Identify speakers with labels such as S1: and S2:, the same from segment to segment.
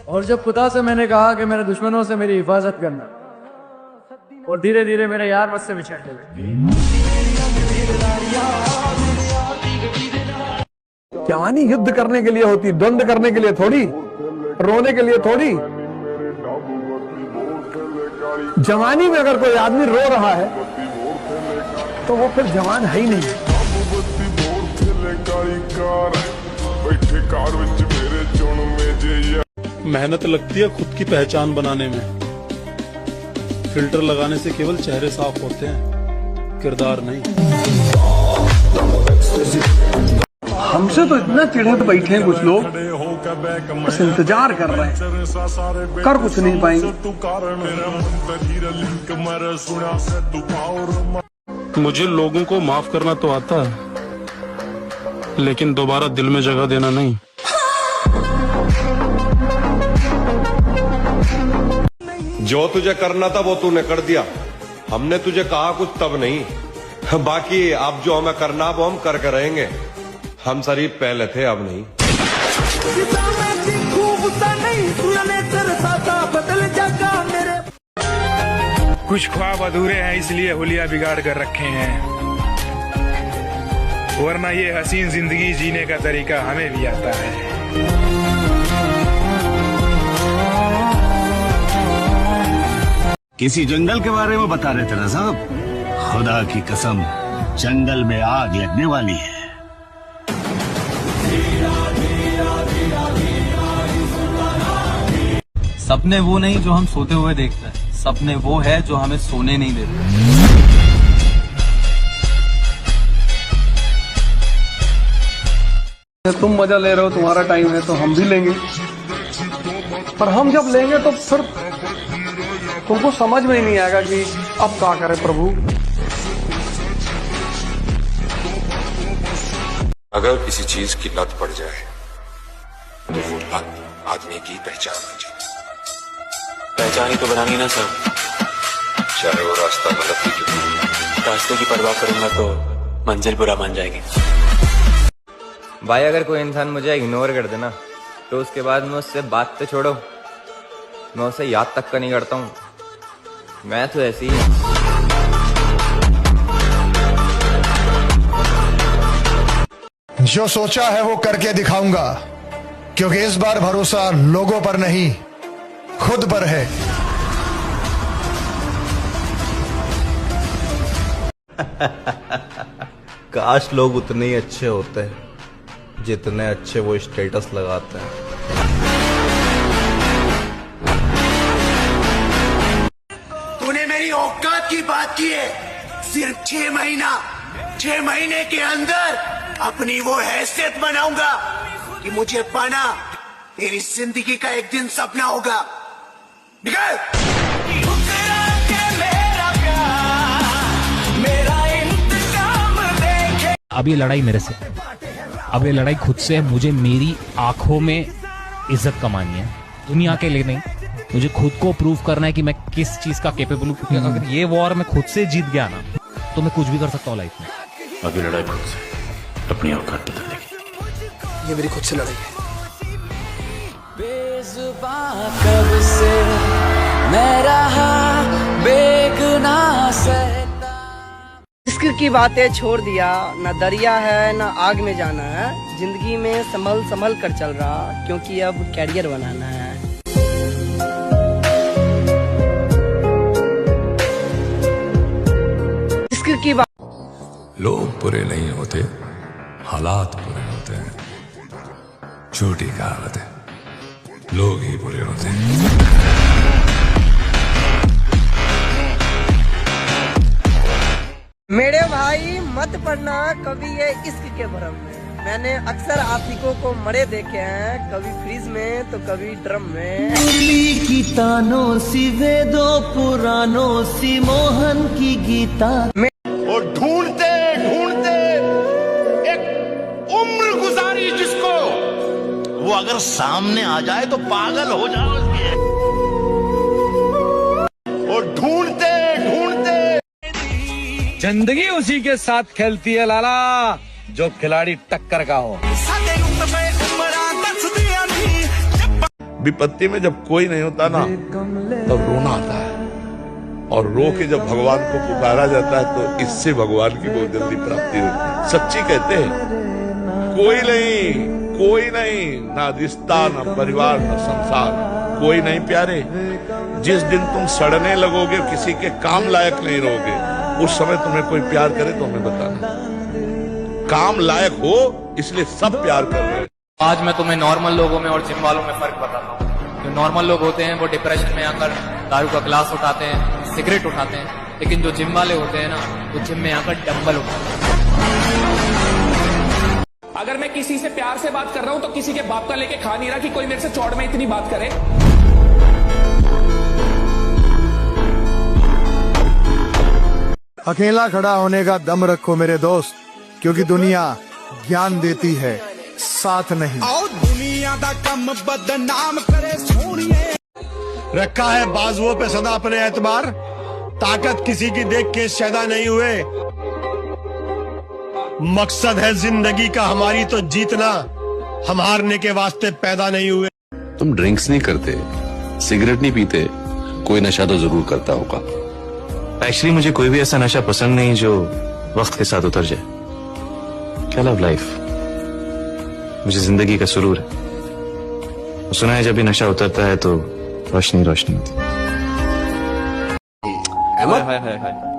S1: और जब खुदा से मैंने कहा कि मेरे दुश्मनों से मेरी हिफाजत करना, और धीरे धीरे मेरे यार मुझसे बिछड़ने लगे।
S2: जवानी युद्ध करने के लिए होती, द्वंद्व करने के लिए थोड़ी, रोने के लिए थोड़ी। जवानी में अगर कोई आदमी रो रहा है तो वो फिर जवान है ही नहीं।
S3: मेहनत लगती है खुद की पहचान बनाने में। फिल्टर लगाने से केवल चेहरे साफ होते हैं, किरदार नहीं।
S2: हमसे तो इतना चिढ़े बैठे हैं कुछ लोग, बस इंतजार कर रहे हैं, कर कुछ नहीं पाएंगे।
S3: मुझे लोगों को माफ करना तो आता है, लेकिन दोबारा दिल में जगह देना नहीं।
S4: जो तुझे करना था वो तूने कर दिया। हमने तुझे कहा कुछ तब नहीं। बाकी अब जो हमें करना वो हम करके रहेंगे। हम शरीफ पहले थे, अब नहीं।
S5: कुछ ख्वाब अधूरे हैं इसलिए हुलिया बिगाड़ कर रखे हैं, वरना ये हसीन जिंदगी जीने का तरीका हमें भी आता है।
S6: किसी जंगल के बारे में बता रहे थे ना साहब? खुदा की कसम, जंगल में आग लगने वाली है।
S7: सपने वो नहीं जो हम सोते हुए देखते हैं, सपने वो है जो हमें सोने नहीं देते।
S2: तुम मजा ले रहे हो, तुम्हारा टाइम है तो हम भी लेंगे, पर हम जब लेंगे तो फिर तुमको समझ में ही नहीं आएगा कि अब क्या करें प्रभु।
S8: अगर किसी चीज की लत पड़ जाए तो वो लत आदमी की पहचान बन जाए।
S7: पहचान ही तो बनानी ना सर,
S8: चाहे वो रास्ता गलत ही क्यों हो।
S7: रास्ते की परवाह करूंगा तो मंजिल बुरा मान जाएगी।
S9: भाई अगर कोई इंसान मुझे इग्नोर कर देना तो उसके बाद मैं उससे बात तो छोड़ो, मैं उसे याद तक का नहीं करता हूँ। मैं तो ऐसी ही।
S10: जो सोचा है वो करके दिखाऊंगा, क्योंकि इस बार भरोसा लोगों पर नहीं खुद पर है।
S11: काश लोग उतने ही अच्छे होते हैं जितने अच्छे वो स्टेटस लगाते हैं।
S6: तूने मेरी औकात की बात की है। सिर्फ 6 महीने के अंदर अपनी वो हैसियत बनाऊंगा कि मुझे पाना तेरी जिंदगी का एक दिन सपना होगा। निकल।
S12: अब ये लड़ाई मेरे से, अब ये लड़ाई खुद से है। मुझे मेरी आंखों में इज्जत कमानी है, दुनिया के लिए नहीं। मुझे खुद को प्रूव करना है कि मैं किस चीज का केपेबल हूँ, क्योंकि अगर ये वॉर मैं खुद से जीत गया ना तो मैं कुछ भी कर सकता हूँ लाइफ में।
S8: अभी लड़ाई खुद से, अपनी औकात बदलने की।
S2: ये मेरी खुद से लड़ाई है।
S13: बेज़ुबां कब से मैं रहा बेगुनाह सहता।
S14: इश्क की बातें छोड़ दिया, न दरिया है न आग में जाना है। जिंदगी में संभल संभल कर चल रहा, क्योंकि अब कैरियर बनाना है। इश्क की बात।
S8: लोग बुरे नहीं होते, हालात बुरे होते हैं। छोटी कहावत है, लोग ही बुरे होते हैं।
S14: मेरे भाई मत पड़ना कभी ये इश्क के भरम में। मैंने अक्सर आशिकों को मरे देखे हैं, कभी फ्रीज में तो कभी ड्रम में।
S13: मुरली की तानों सी वेदों पुरानों सी मोहन की गीता।
S6: और ढूंढते ढूंढते एक उम्र गुजारी जिसको, वो अगर सामने आ जाए तो पागल हो जाओ उसके। और ढूंढते ढूंढते
S5: जिंदगी उसी के साथ खेलती है लाला जो खिलाड़ी टक्कर का हो।
S15: विपत्ति में जब कोई नहीं होता ना तब रोना आता है, और रो के जब भगवान को पुकारा जाता है तो इससे भगवान की बहुत जल्दी प्राप्ति होती है। सच्ची कहते हैं, कोई नहीं, ना रिश्ता, ना परिवार, ना संसार, कोई नहीं प्यारे। जिस दिन तुम सड़ने लगोगे, किसी के काम लायक नहीं रहोगे, उस समय तुम्हें कोई प्यार करे तो हमें बताना। काम लायक हो इसलिए सब प्यार कर रहे हैं।
S7: आज मैं तुम्हें नॉर्मल लोगों में और जिम वालों में फर्क बताता हूँ। जो नॉर्मल लोग होते हैं वो डिप्रेशन में आकर दारू का ग्लास उठाते हैं, सिगरेट उठाते हैं, लेकिन जो जिम वाले होते हैं ना, वो जिम में आकर डंबल उठाते हैं।
S5: अगर मैं किसी से प्यार से बात कर रहा हूं तो किसी के बाप का लेके खा नहीं रहा कि कोई मेरे से चौड़ में इतनी बात करे।
S10: अकेला खड़ा होने का दम रखो मेरे दोस्त, क्योंकि दुनिया ज्ञान देती है, साथ नहीं।
S6: दुनिया दा कम बदनाम करे सोनिए।
S10: रखा है बाजुओं पे सदा अपने एतबार, ताकत किसी की देख के शैदा नहीं हुए। मकसद है जिंदगी का हमारी तो जीतना, हम हारने के वास्ते पैदा नहीं हुए।
S8: तुम ड्रिंक्स नहीं करते, सिगरेट नहीं पीते, कोई नशा तो जरूर करता होगा।
S16: एक्चुअली मुझे कोई भी ऐसा नशा पसंद नहीं जो वक्त के साथ उतर जाए। क्या लव लाइफ, मुझे जिंदगी का सुरूर है। सुना है जब भी नशा उतरता है तो रोशनी रोशनी होती है।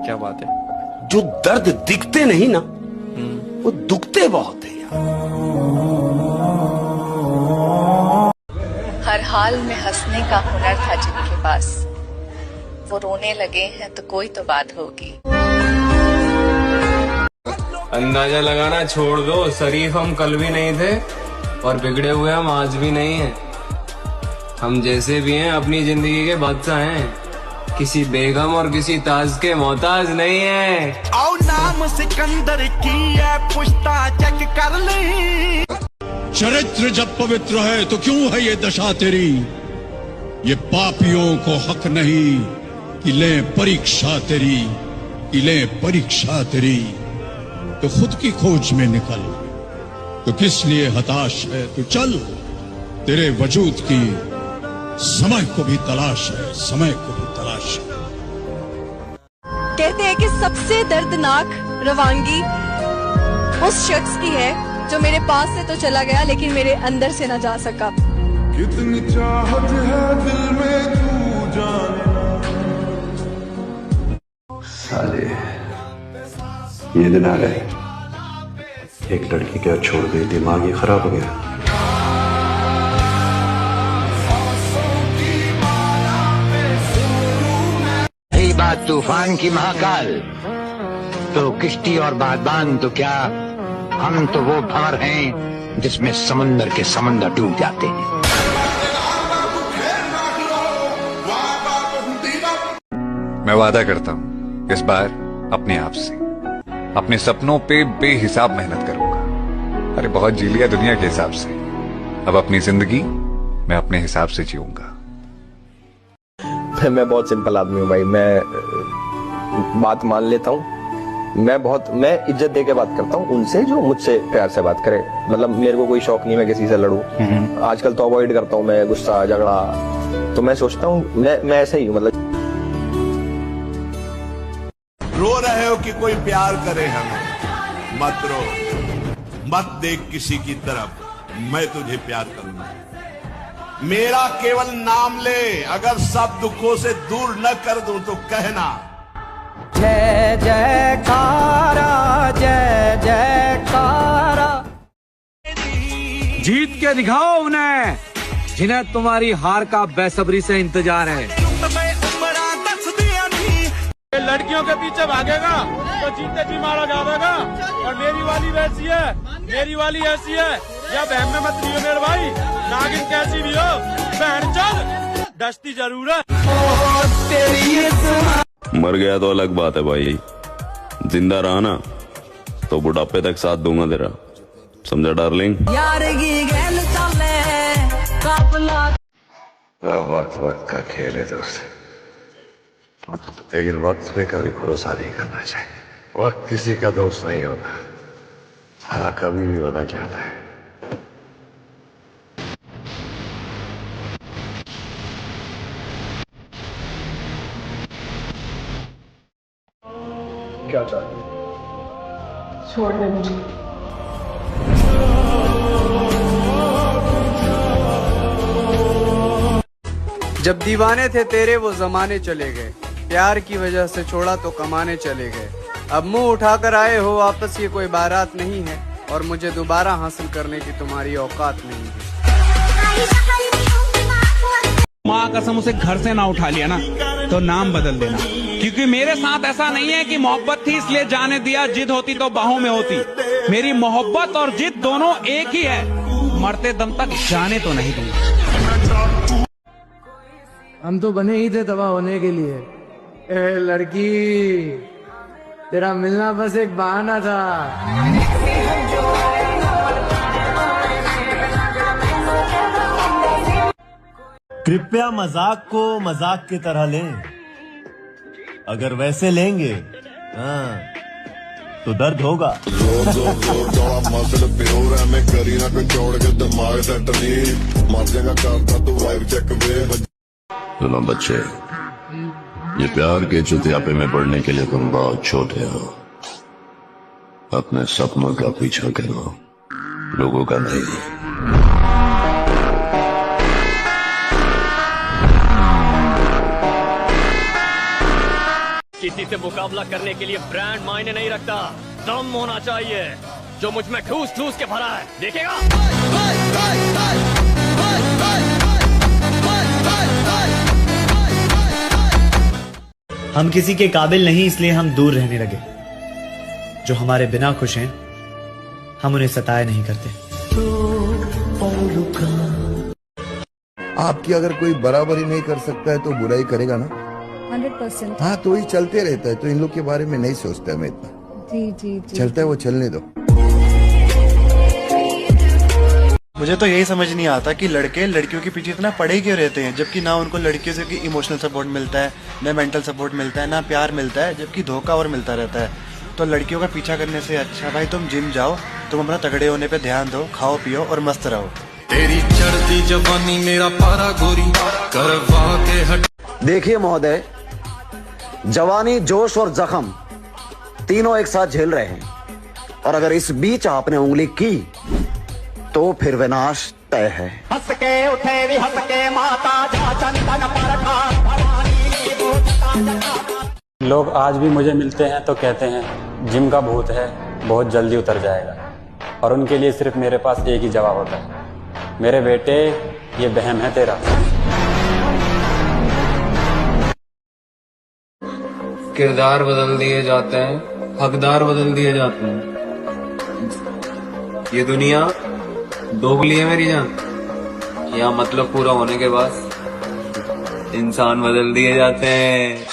S9: क्या बात है।
S6: जो दर्द दिखते नहीं ना, वो दुखते बहुत है यार।
S17: हर हाल में हंसने का हुनर था जिनके पास, वो रोने लगे हैं तो कोई तो बात होगी।
S9: अंदाजा लगाना छोड़ दो, शरीफ हम कल भी नहीं थे और बिगड़े हुए हम आज भी नहीं हैं। हम जैसे भी हैं अपनी जिंदगी के बादशाह हैं, किसी बेगम और किसी ताज के मोहताज नहीं है।
S6: आओ नाम सिकंदर की है, पुश्ता चेक कर ली।
S3: चरित्र जब पवित्र है तो क्यों है ये दशा तेरी? ये पापियों को हक नहीं कि ले परीक्षा तेरी, कि ले परीक्षा तेरी। तो खुद की खोज में निकल, तो किस लिए हताश है? तो चल, तेरे वजूद की समय को भी तलाश है, समय को भी तलाश है।
S17: कहते हैं कि सबसे दर्दनाक रवानगी उस शख्स की है जो मेरे पास से तो चला गया लेकिन मेरे अंदर से ना जा सका।
S6: कितनी चाहत है दिल में तू जाने।
S8: साले ये दिन आ गए, एक लड़की क्या छोड़ गई, दिमाग ही खराब हो गया।
S6: रही बात तूफान की महाकाल, तो किश्ती और बादबान तो क्या, हम तो वो भंवर हैं जिसमें समुंदर के समंदर डूब जाते हैं।
S8: मैं वादा करता हूँ इस बार अपने आप से, अपने सपनों पे बेहिसाब मेहनत करूंगा। अरे बहुत जी लिया दुनिया के हिसाब से, अब अपनी जिंदगी मैं अपने हिसाब से जीऊंगा।
S9: मैं बहुत सिंपल आदमी हूँ भाई, मैं बात मान लेता हूँ। मैं इज्जत दे के बात करता हूँ उनसे जो मुझसे प्यार से बात करे। मतलब मेरे को कोई शौक नहीं मैं किसी से लड़ूं। आजकल तो अवॉइड करता हूँ मैं गुस्सा झगड़ा। तो मैं सोचता हूँ मैं ऐसा ही हूँ। मतलब
S15: रो रहे हो कि कोई प्यार करे हमें, मत रो, मत देख किसी की तरफ, मैं तुझे प्यार करूंगा। मेरा केवल नाम ले, अगर सब दुखों से दूर न कर दूं तो कहना
S14: जय जयकारा, जय जयकारा।
S5: जीत के दिखाओ उन्हें जिन्हें तुम्हारी हार का बेसब्री से इंतजार है।
S3: लड़कियों के पीछे भागेगा तो जीते जी मारा जाएगा। और मेरी वाली वैसी है, मेरी वाली ऐसी है, या बहन में मत लियो मेरे भाई, नागिन कैसी भी हो बहन चल डस्ती जरूर है।
S18: मर गया तो अलग बात है भाई, जिंदा रहा ना तो बुढ़ापे तक साथ दूंगा तेरा, समझा डार्लिंग।
S8: वक्त वक्त का खेल है दोस्त, लेकिन वक्त पे कभी भरोसा नहीं करना चाहिए। वक्त किसी का दोस्त नहीं होता, हाँ कभी भी बदल जाता है।
S2: क्या चाहती हो?
S17: छोड़ दे मुझे।
S1: जब दीवाने थे तेरे वो जमाने चले गए, प्यार की वजह से छोड़ा तो कमाने चले गए। अब मुंह उठाकर आए हो वापस, ये कोई बारात नहीं है और मुझे दोबारा हासिल करने की तुम्हारी औकात नहीं है।
S19: माँ कसम उसे घर से ना उठा लिया ना तो नाम बदल देना, क्योंकि मेरे साथ ऐसा नहीं है कि मोहब्बत थी इसलिए जाने दिया, जिद होती तो बाहों में होती। मेरी मोहब्बत और जिद दोनों एक ही है, मरते दम तक जाने तो नहीं दूंगा।
S1: हम तो बने ही थे तबाह होने के लिए। ए लड़की, तेरा मिलना बस एक बहाना था।
S20: कृपया मजाक को मजाक की तरह लें। अगर वैसे लेंगे तो दर्द होगा।
S18: सुनो बच्चे, ये प्यार के चुतियापे में पड़ने के लिए तुम बहुत छोटे हो। अपने सपनों का पीछा करो, लोगों का नहीं।
S21: किसी से मुकाबला करने के लिए ब्रांड मायने नहीं रखता, दम होना चाहिए जो मुझ में ठूस ठूस के भरा है। देखेगा
S20: हम किसी के काबिल नहीं इसलिए हम दूर रहने लगे। जो हमारे बिना खुश हैं हम उन्हें सताया नहीं करते।
S22: आपकी अगर कोई बराबरी नहीं कर सकता है तो बुराई करेगा ना।
S17: 100%।
S22: हाँ, तो ही चलते रहता है, तो इन लोग के बारे में नहीं सोचता मैं इतना।
S17: जी जी जी।
S22: चलता है वो चलने दो।
S23: मुझे तो यही समझ नहीं आता कि लड़के लड़कियों के पीछे इतना पड़े क्यों रहते हैं, जबकि ना उनको लड़कियों से इमोशनल सपोर्ट मिलता है, ना मेंटल सपोर्ट मिलता है, ना प्यार मिलता है, जबकि धोखा और मिलता रहता है। तो लड़कियों का पीछा करने से अच्छा भाई तुम जिम जाओ, तुम अपना तगड़े होने पे ध्यान दो, खाओ पियो और मस्त रहो।
S24: तेरी चढ़ती जवानी मेरा पारा गोरी करवा के हट।
S25: देखिए महोदय, जवानी, जोश और जख्म तीनों एक साथ झेल रहे हैं, और अगर इस बीच आपने उंगली की तो फिर विनाश तय है।
S6: हंस के उठे भी हंस के माता जा चंदन पर
S26: लोग आज भी मुझे मिलते हैं तो कहते हैं जिम का भूत है, बहुत जल्दी उतर जाएगा, और उनके लिए सिर्फ मेरे पास एक ही जवाब होता है, मेरे बेटे ये वहम है तेरा।
S7: किरदार बदल दिए जाते हैं, हकदार बदल दिए जाते हैं। ये दुनिया दोगली है मेरी जान, या मतलब पूरा होने के बाद इंसान बदल दिए जाते हैं।